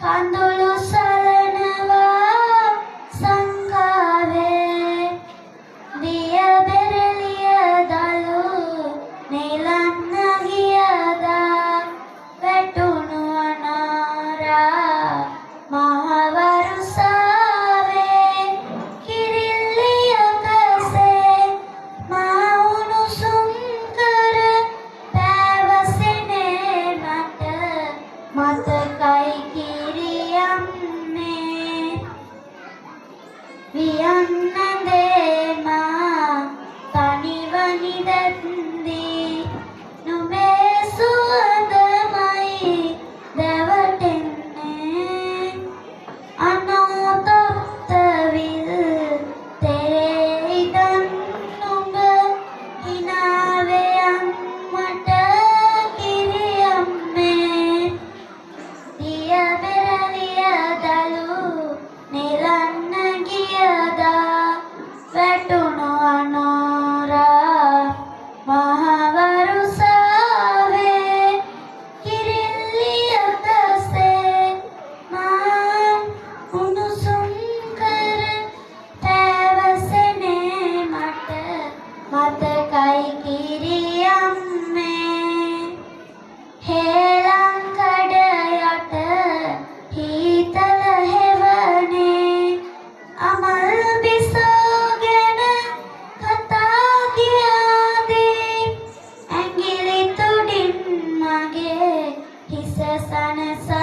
කඳුළු සලනවා සංකාවේ දිය බෙරළිය දලු නෙලන්න ගියදා වැටුණු අනාරා මහවරුසාවේ කිරිල්ලියකසේ මා උණුසුම් කර පැවසෙනේ මට මතකයි කිරියම්නේ වියන්නදේ මා තනිව නිදැද්දී නුඹේ සුවඳමයි දැවටෙන්නේ අනාතප්ත විල් තෙරේ ඉදන් නුඹ හිනාවෙයන් මට කිරියම්නේ දිය බෙරළිය දලු නෙලන්න ගියදා වැටුණු අනෝරා මහවරුසාවේ කිරිල්ලියකසේ මා උණුසුම් කර පැවසෙනේ මට මතකයි කිරියම්නේ හේලංකඩ යට හීතල හෙවනේ අමල් බිසෝගෙන කතා කියාදී ඇඟිලි තුඩින් මගේ හිස සනසා